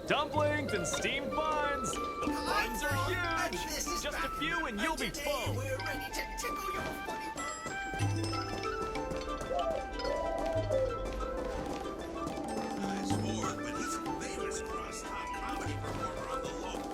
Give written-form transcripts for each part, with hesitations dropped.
Dumplings and steamed buns! The buns are huge! Just a few and you'll be full! We're ready to tickle your funny bone. Nice ward, but he's a famous cross-top comedy performer on the local.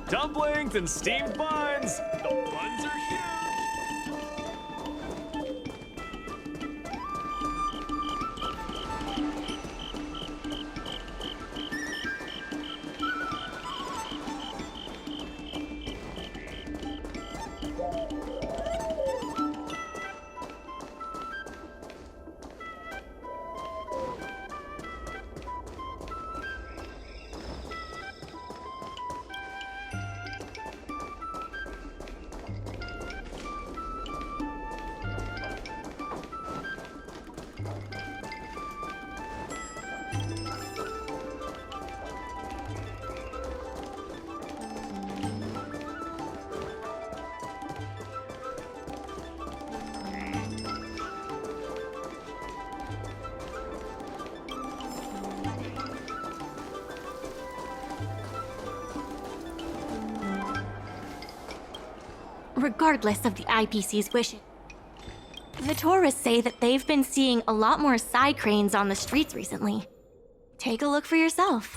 dumplings and steamed buns. The buns are huge. Regardless of the IPC's wishes, the tourists say that they've been seeing a lot more side cranes on the streets recently. Take a look for yourself.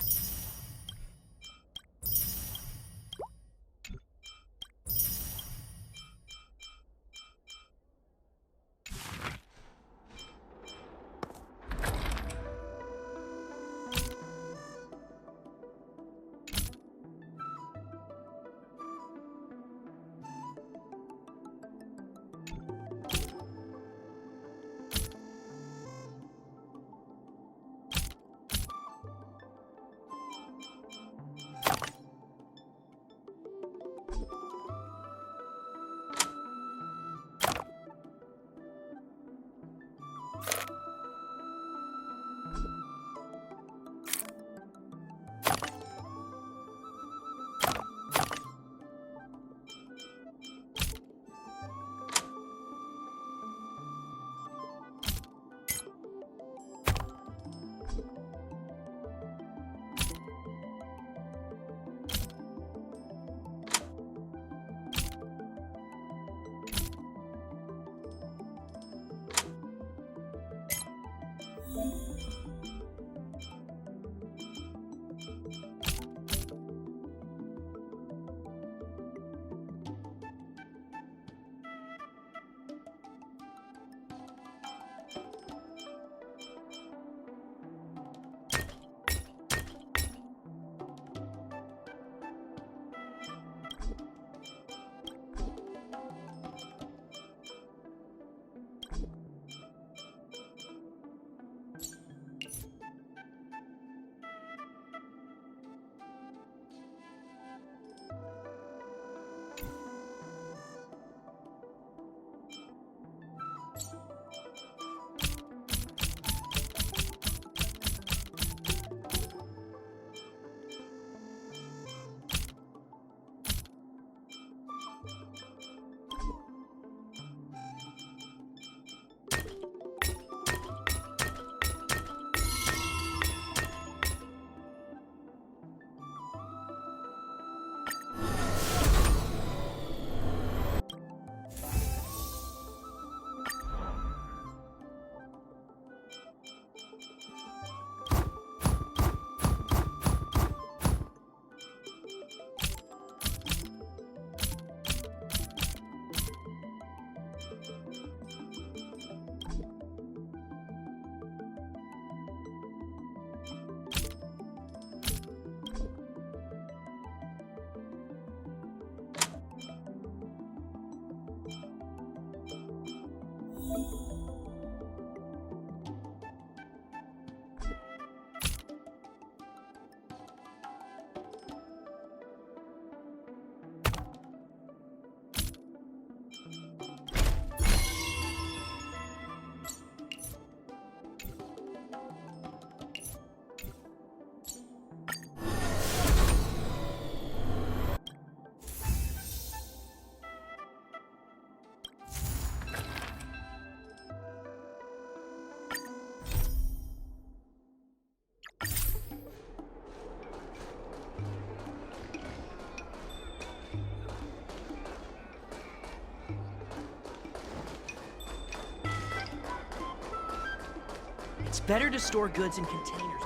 It's better to store goods in containers.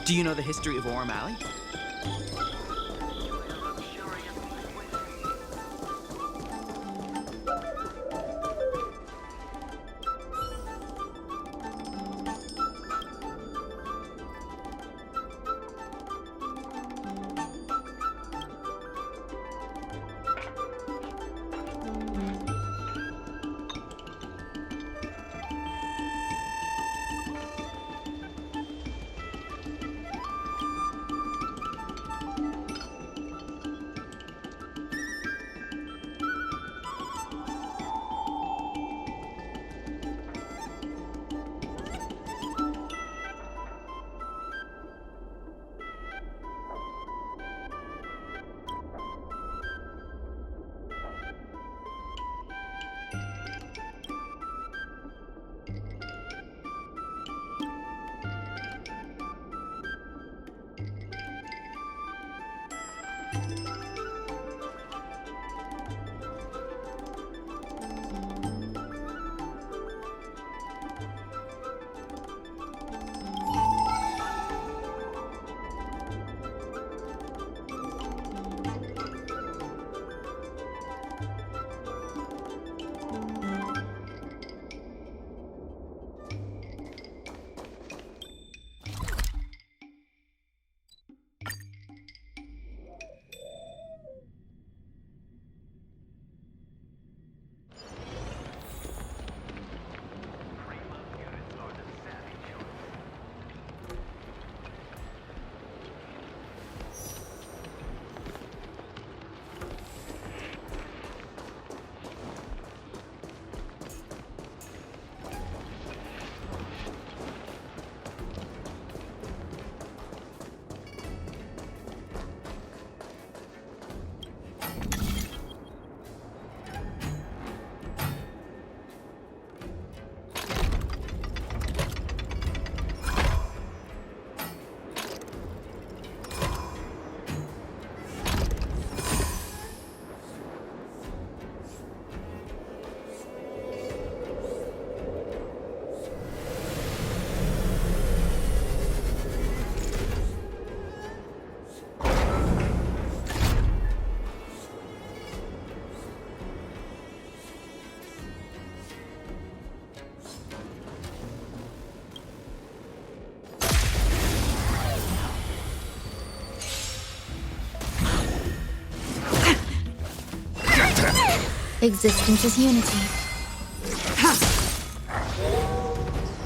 Do you know the history of Aurum Alley? Existence is unity.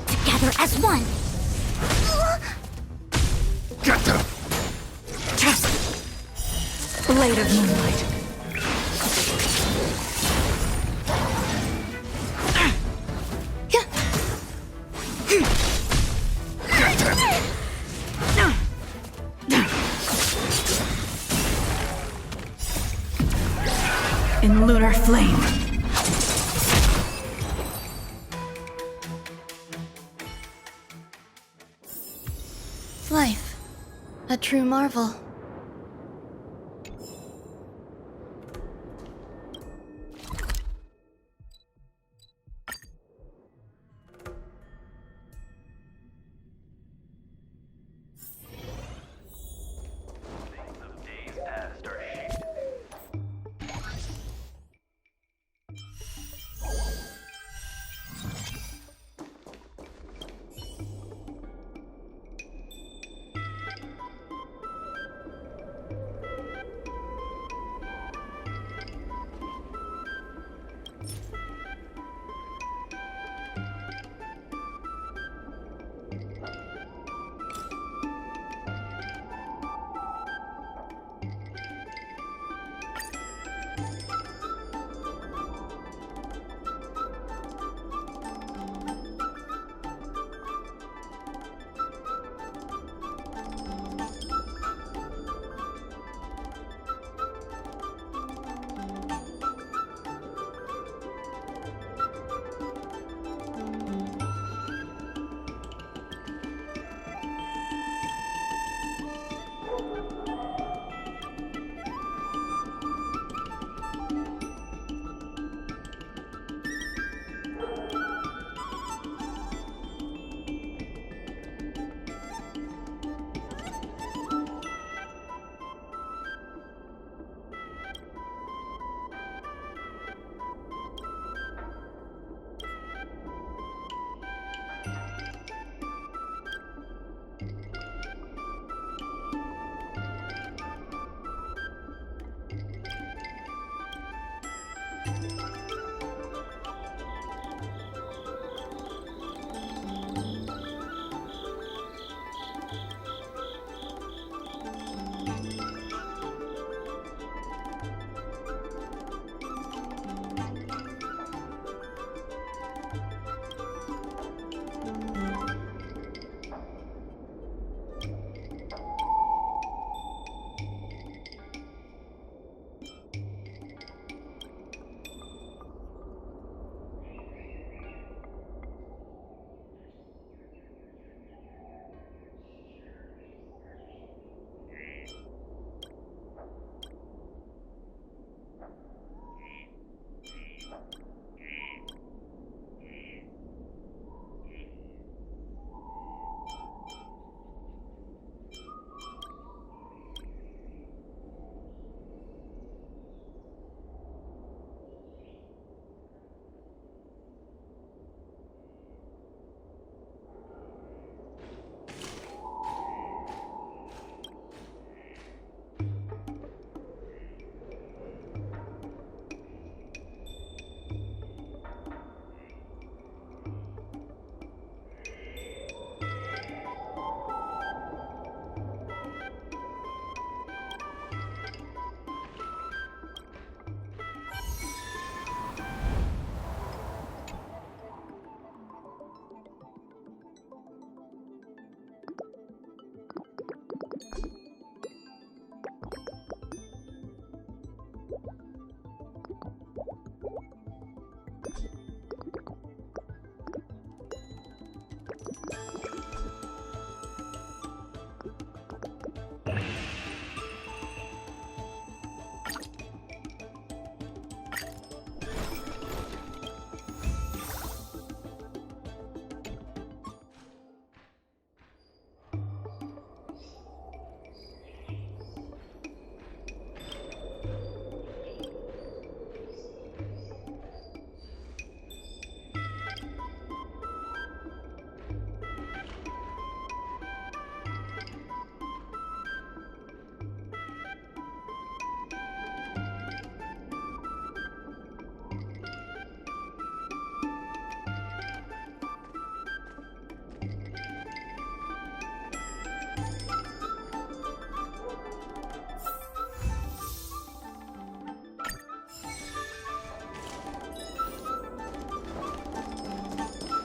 Together as one. Get them! Blade of moonlight. Get them! In lunar flame. Life. A true marvel.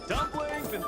Dumplings and...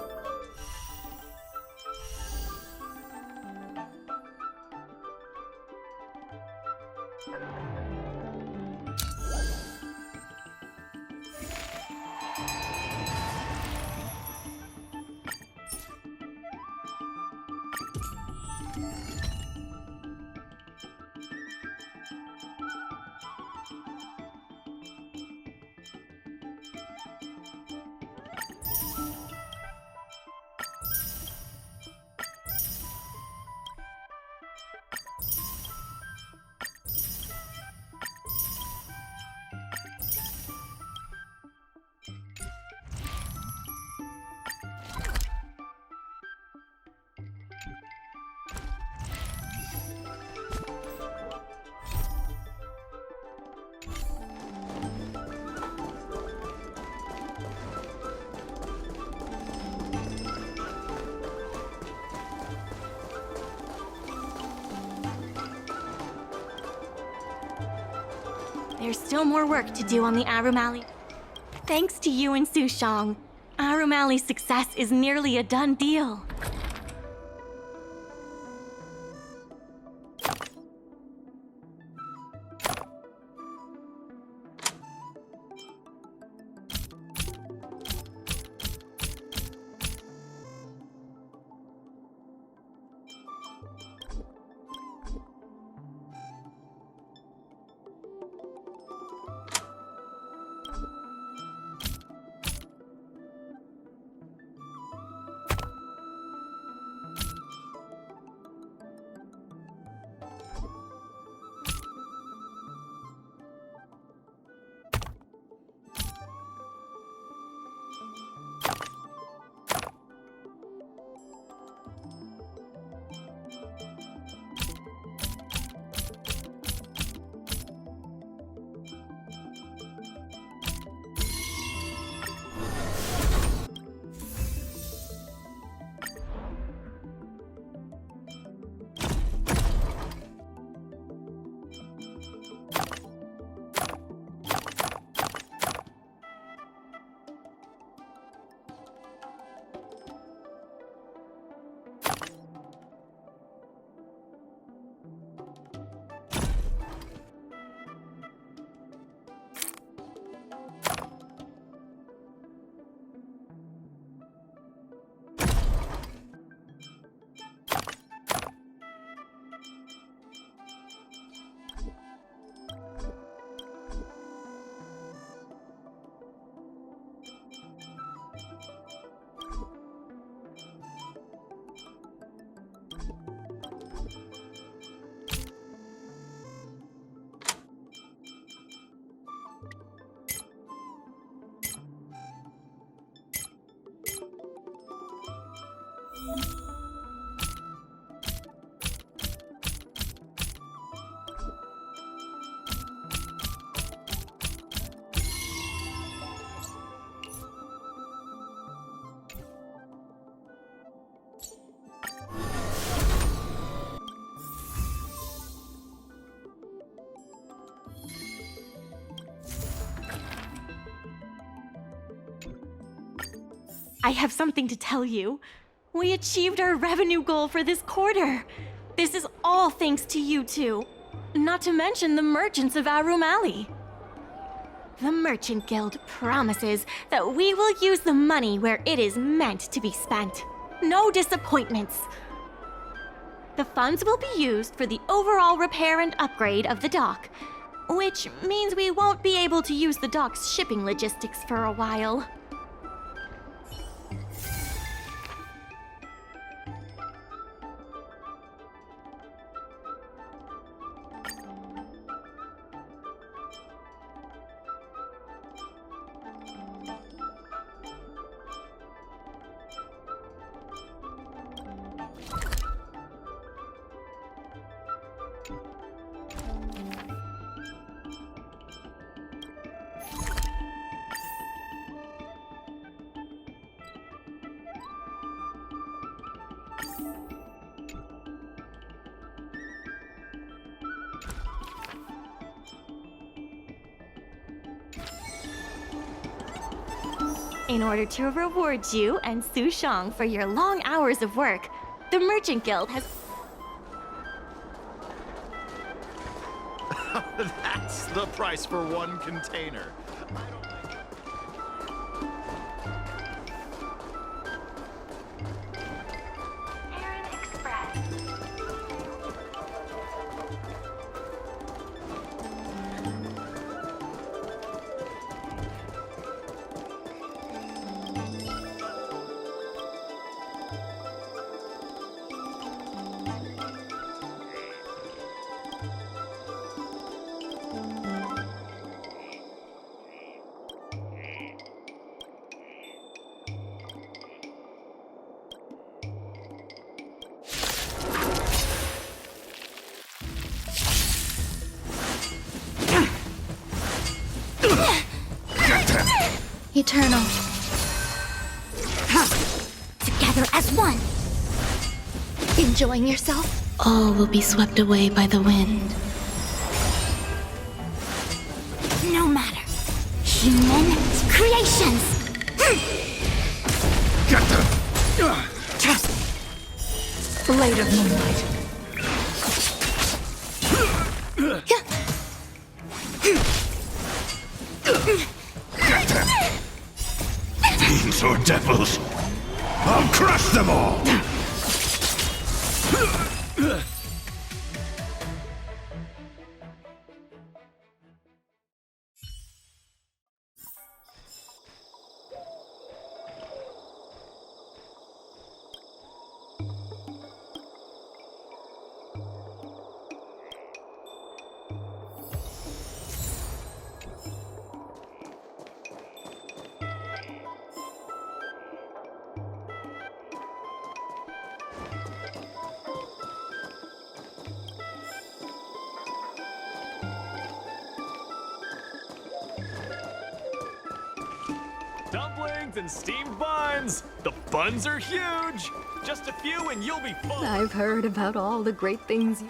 There's still more work to do on the Aurum Alley. Thanks to you and Sushong, Aurum Alley's success is nearly a done deal. I have something to tell you. We achieved our revenue goal for this quarter. This is all thanks to you two. Not to mention the merchants of Aurum Alley. The Merchant Guild promises that we will use the money where it is meant to be spent. No disappointments. The funds will be used for the overall repair and upgrade of the dock, which means we won't be able to use the dock's shipping logistics for a while. In order to reward you and Su Shang for your long hours of work, the Merchant Guild has... That's the price for one container. Eternal. Together as one. Enjoying yourself? All will be swept away by the wind. No matter. Human creations. Get them! Blade of Moonlight. Get them! Fiends or devils! I'll crush them all! Dumplings and steamed buns! The buns are huge! Just a few and you'll be full! I've heard about all the great things you...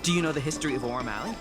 Do you know the history of Aurum Alley?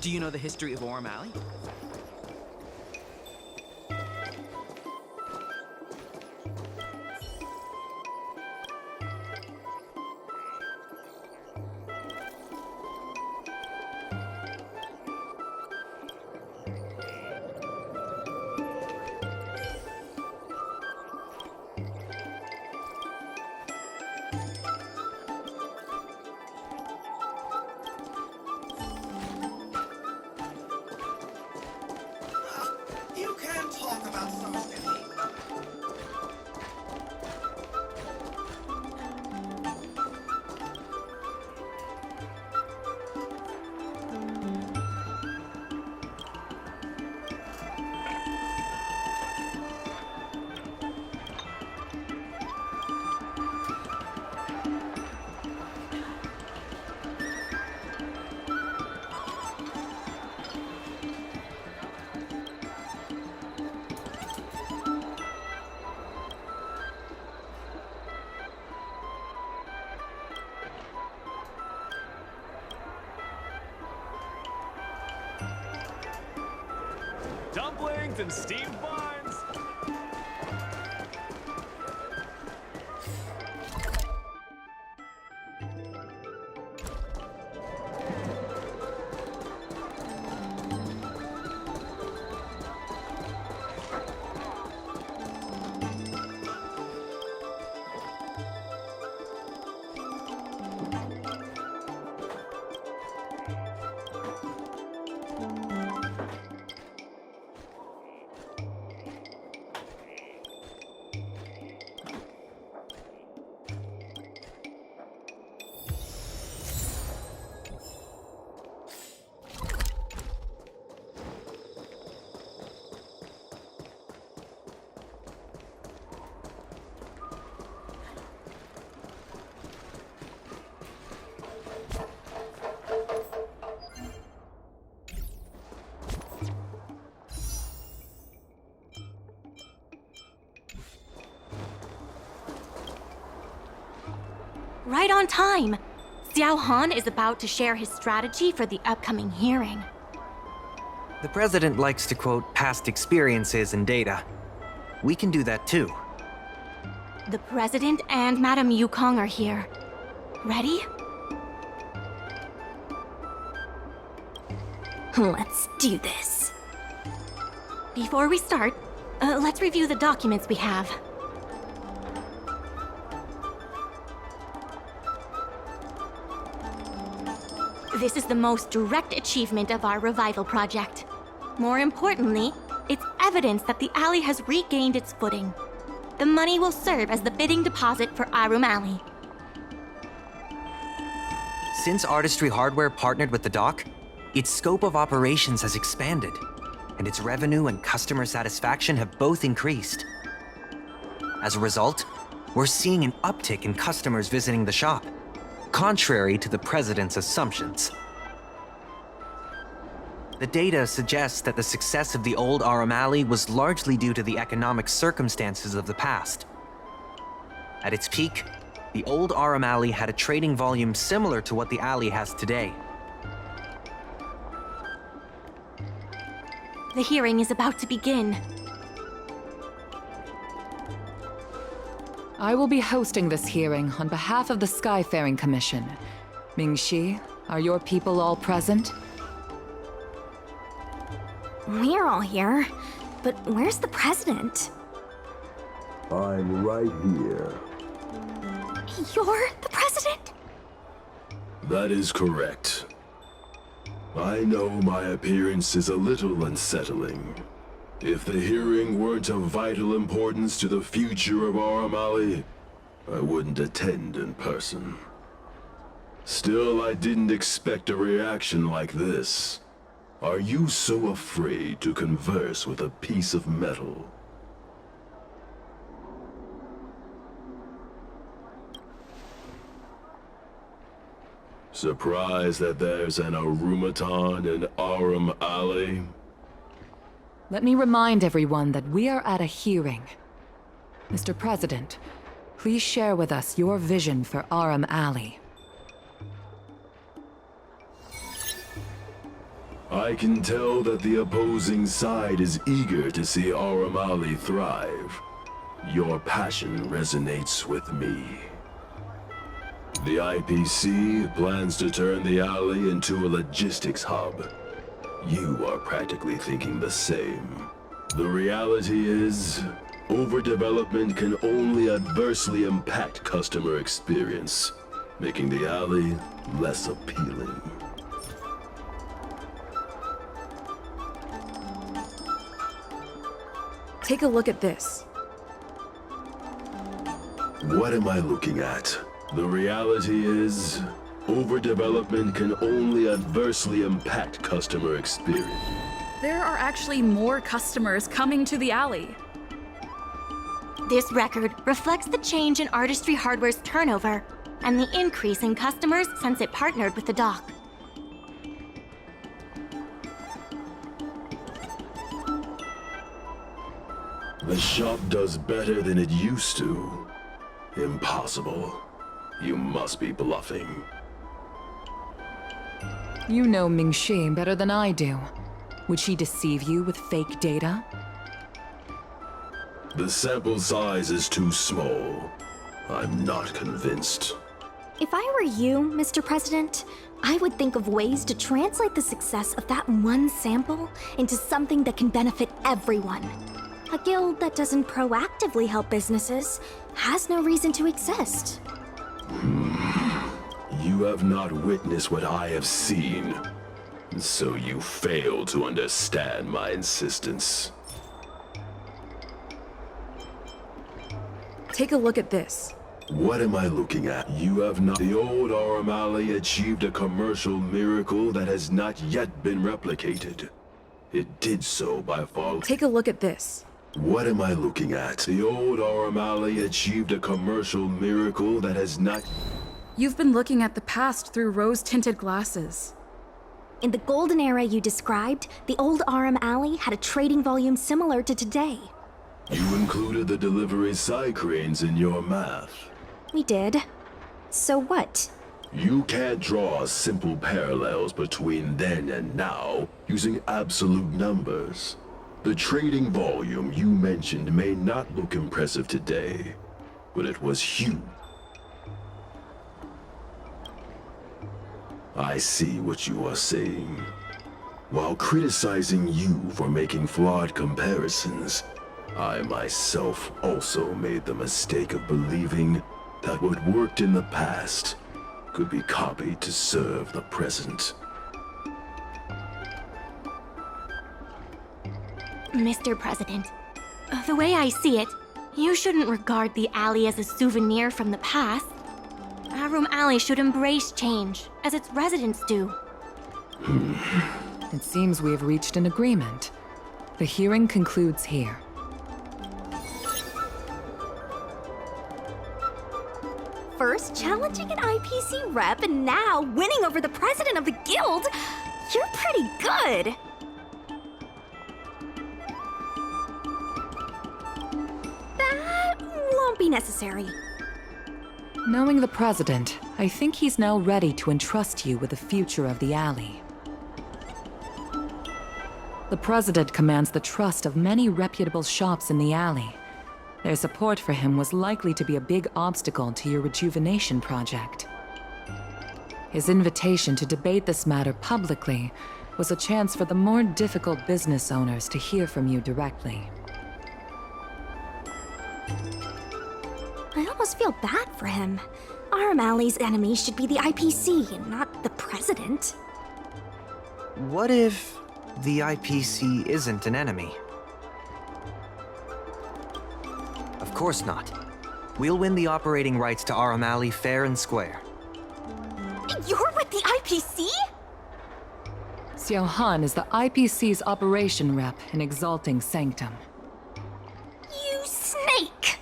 Do you know the history of Aurum Alley? You can't talk about something. Dumplings and steamed buns. Right on time. Xiao Han is about to share his strategy for the upcoming hearing. The president likes to quote past experiences and data. We can do that too. The president and Madame Yukong are here. Ready? Let's do this. Before we start, let's review the documents we have. This is the most direct achievement of our revival project. More importantly, it's evidence that the alley has regained its footing. The money will serve as the bidding deposit for Aurum Alley. Since Artistry Hardware partnered with the dock, its scope of operations has expanded, and its revenue and customer satisfaction have both increased. As a result, we're seeing an uptick in customers visiting the shop, contrary to the president's assumptions. The data suggests that the success of the old Aurum Alley was largely due to the economic circumstances of the past. At its peak, the old Aurum Alley had a trading volume similar to what the alley has today. The hearing is about to begin. I will be hosting this hearing on behalf of the Skyfaring Commission. Ming-Shi, are your people all present? We're all here, but where's the president? I'm right here. You're the president? That is correct. I know my appearance is a little unsettling. If the hearing weren't of vital importance to the future of Aurum Alley, I wouldn't attend in person. Still, I didn't expect a reaction like this. Are you so afraid to converse with a piece of metal? Surprised that there's an Aurumaton in Aurum Alley? Let me remind everyone that we are at a hearing. Mr. President, please share with us your vision for Aurum Alley. I can tell that the opposing side is eager to see Aurum Alley thrive. Your passion resonates with me. The IPC plans to turn the alley into a logistics hub. You are practically thinking the same. The reality is, overdevelopment can only adversely impact customer experience, making the alley less appealing. Take a look at this. What am I looking at? The reality is, overdevelopment can only adversely impact customer experience. There are actually more customers coming to the alley. This record reflects the change in Artistry Hardware's turnover and the increase in customers since it partnered with the dock. The shop does better than it used to. Impossible. You must be bluffing. You know Mingxi better than I do. Would she deceive you with fake data? The sample size is too small. I'm not convinced. If I were you, Mr. President, I would think of ways to translate the success of that one sample into something that can benefit everyone. A guild that doesn't proactively help businesses has no reason to exist. You have not witnessed what I have seen, so you fail to understand my insistence. Take a look at this. What am I looking at? You have not. The old Aurum Alley achieved a commercial miracle that has not yet been replicated. It did so by following. Take a look at this. What am I looking at? The old Aurum Alley achieved a commercial miracle that has not. You've been looking at the past through rose-tinted glasses. In the golden era you described, the old Aurum Alley had a trading volume similar to today. You included the delivery side cranes in your math. We did. So what? You can't draw simple parallels between then and now using absolute numbers. The trading volume you mentioned may not look impressive today, but it was huge. I see what you are saying. While criticizing you for making flawed comparisons, I myself also made the mistake of believing that what worked in the past could be copied to serve the present. Mr. President, the way I see it, you shouldn't regard the alley as a souvenir from the past. Aurum Alley should embrace change, as its residents do. It seems we have reached an agreement. The hearing concludes here. First challenging an IPC rep and now winning over the president of the guild? You're pretty good! That won't be necessary. Knowing the president, I think he's now ready to entrust you with the future of the alley. The president commands the trust of many reputable shops in the alley. Their support for him was likely to be a big obstacle to your rejuvenation project. His invitation to debate this matter publicly was a chance for the more difficult business owners to hear from you directly. I almost feel bad for him. Aurum Alley's enemy should be the IPC and not the president. What if the IPC isn't an enemy? Of course not. We'll win the operating rights to Aurum Alley fair and square. You're with the IPC? Xiao Han is the IPC's operation rep in Exalting Sanctum. You snake!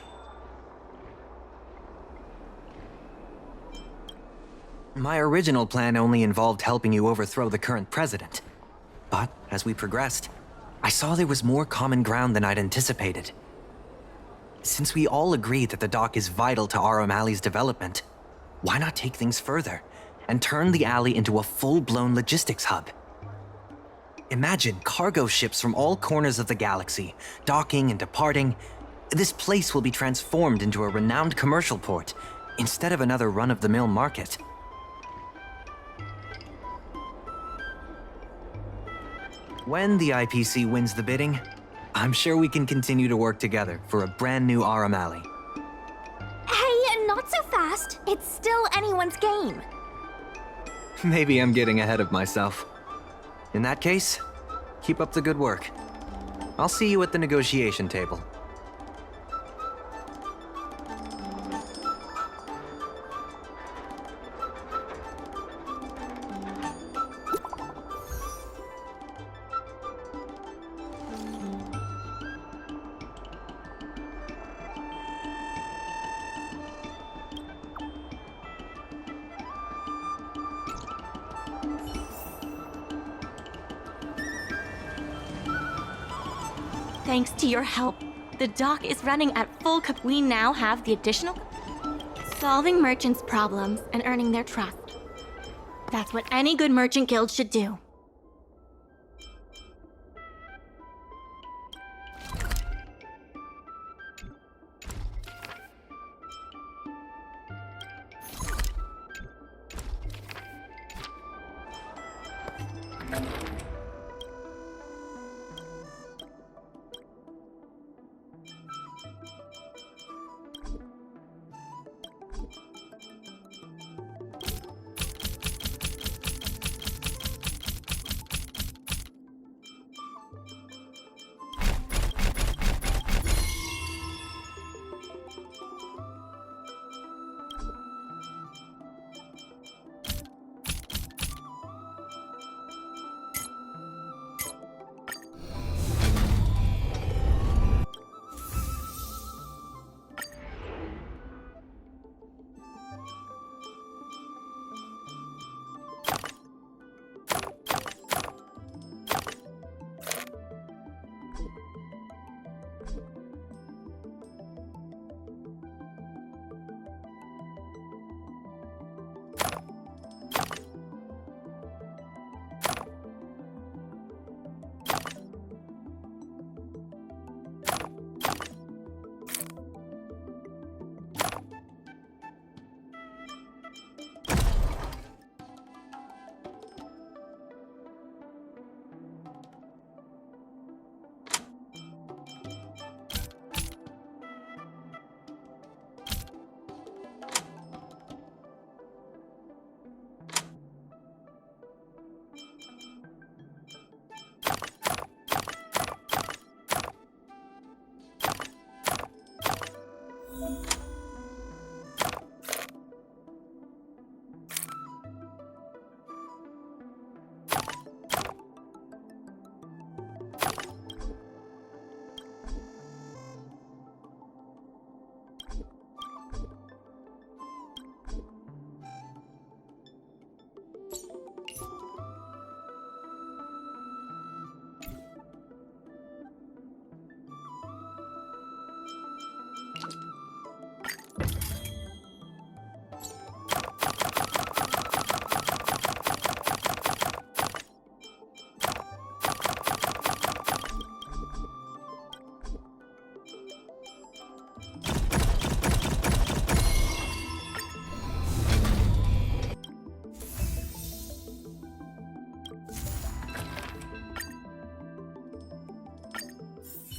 My original plan only involved helping you overthrow the current president. But as we progressed, I saw there was more common ground than I'd anticipated. Since we all agree that the dock is vital to Aurum Alley's development, why not take things further and turn the alley into a full-blown logistics hub? Imagine cargo ships from all corners of the galaxy, docking and departing. This place will be transformed into a renowned commercial port, instead of another run-of-the-mill market. When the IPC wins the bidding, I'm sure we can continue to work together for a brand new Aurum Alley. Hey, not so fast. It's still anyone's game. Maybe I'm getting ahead of myself. In that case, keep up the good work. I'll see you at the negotiation table. Thanks to your help, the dock is running at full We now have the additional solving merchants' problems and earning their trust. That's what any good merchant guild should do.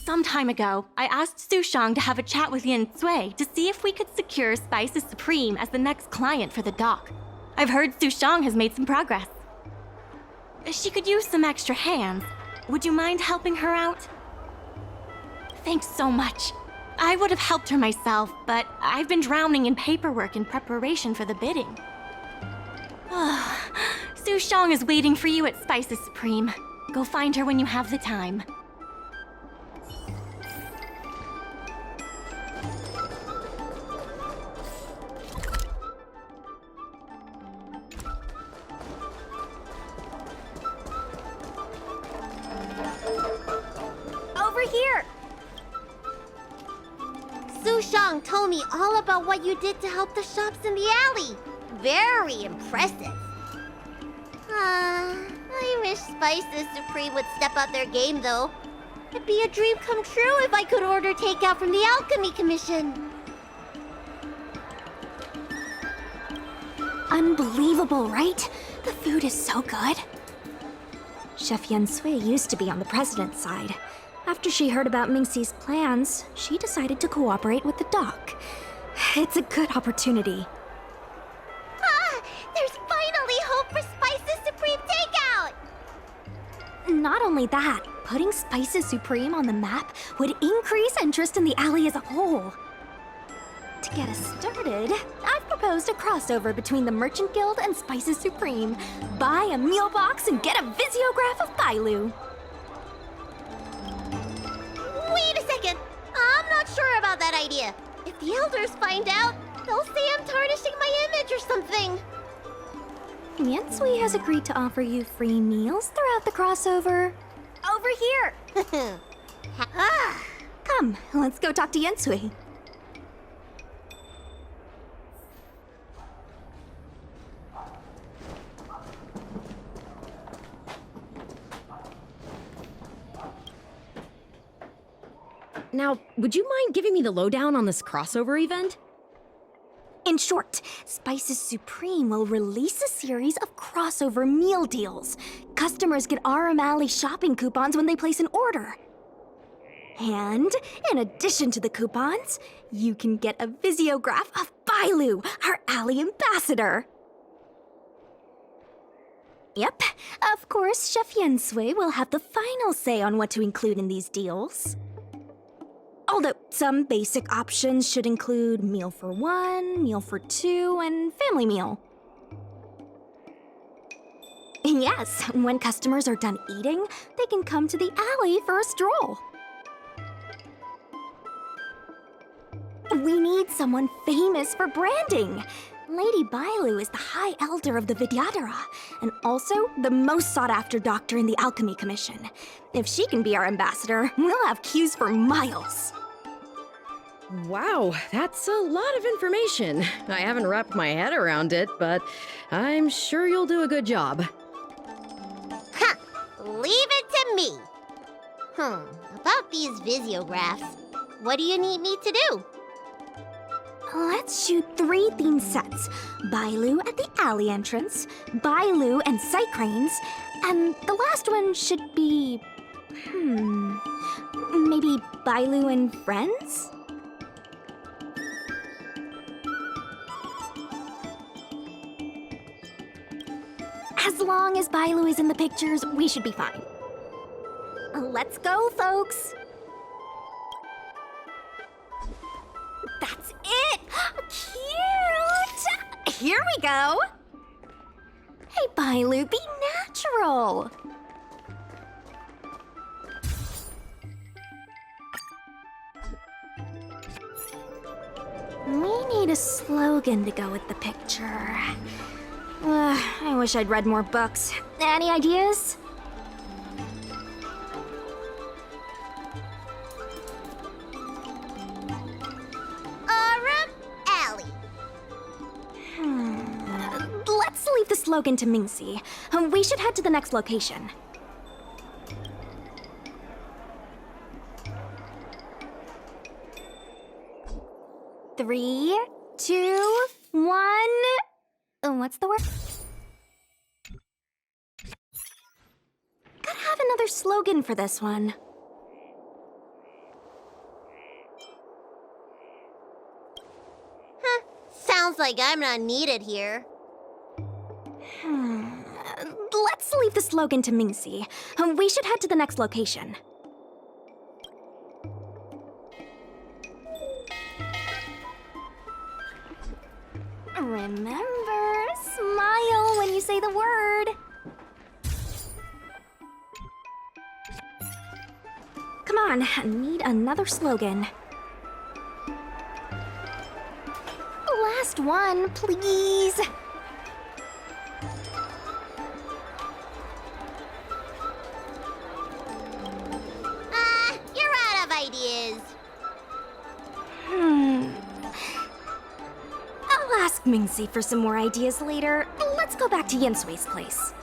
Some time ago, I asked Su Shang to have a chat with Yin Sui to see if we could secure Spices Supreme as the next client for the dock. I've heard Su Shang has made some progress. She could use some extra hands. Would you mind helping her out? Thanks so much. I would have helped her myself, but I've been drowning in paperwork in preparation for the bidding. Su Shang is waiting for you at Spices Supreme. Go find her when you have the time. Over here! Su Shang told me all about what you did to help the shops in the alley. Very impressive. I wish Spices Supreme would step up their game, though. It'd be a dream come true if I could order takeout from the Alchemy Commission. Unbelievable, right? The food is so good. Chef Yen Sui used to be on the president's side. After she heard about Mingxi's plans, she decided to cooperate with the doc. It's a good opportunity. Ah! There's finally hope for Spices Supreme takeout! Not only that, putting Spices Supreme on the map would increase interest in the alley as a whole. To get us started, I've proposed a crossover between the Merchant Guild and Spices Supreme. Buy a meal box and get a visiograph of Bailu. Wait a second! I'm not sure about that idea. If the elders find out, they'll say I'm tarnishing my image or something. Yen Sui has agreed to offer you free meals throughout the crossover. Over here! Come, let's go talk to Yen Sui. Now, would you mind giving me the lowdown on this crossover event? In short, Spices Supreme will release a series of crossover meal deals. Customers get Aurum Alley shopping coupons when they place an order. And, in addition to the coupons, you can get a visiograph of Bailu, our alley ambassador. Yep, of course, Chef Yen Sui will have the final say on what to include in these deals. Although some basic options should include meal for one, meal for two, and family meal. Yes, when customers are done eating, they can come to the alley for a stroll. We need someone famous for branding. Lady Bailu is the High Elder of the Vidyadhara, and also the most sought-after doctor in the Alchemy Commission. If she can be our ambassador, we'll have queues for miles. Wow, that's a lot of information. I haven't wrapped my head around it, but I'm sure you'll do a good job. Huh! Leave it to me! About these visiographs, what do you need me to do? Let's shoot 3 theme sets. Bailu at the alley entrance, Bailu and sight cranes, and the last one should be... maybe Bailu and friends? As long as Bailu is in the pictures, we should be fine. Let's go, folks! That's it! Cute! Here we go! Hey, Bailu, be natural! We need a slogan to go with the picture. I wish I'd read more books. Any ideas? Aurum Alley. Let's leave the slogan to Mingxi. We should head to the next location. Three, 2, 1... What's the word? Gotta have another slogan for this one. Sounds like I'm not needed here. Let's leave the slogan to Mingxi. We should head to the next location. Remember, smile when you say the word. Come on, I need another slogan. Last one, please. You're out of ideas. I'll ask Mingxi for some more ideas later. Let's go back to Yen Sui's place.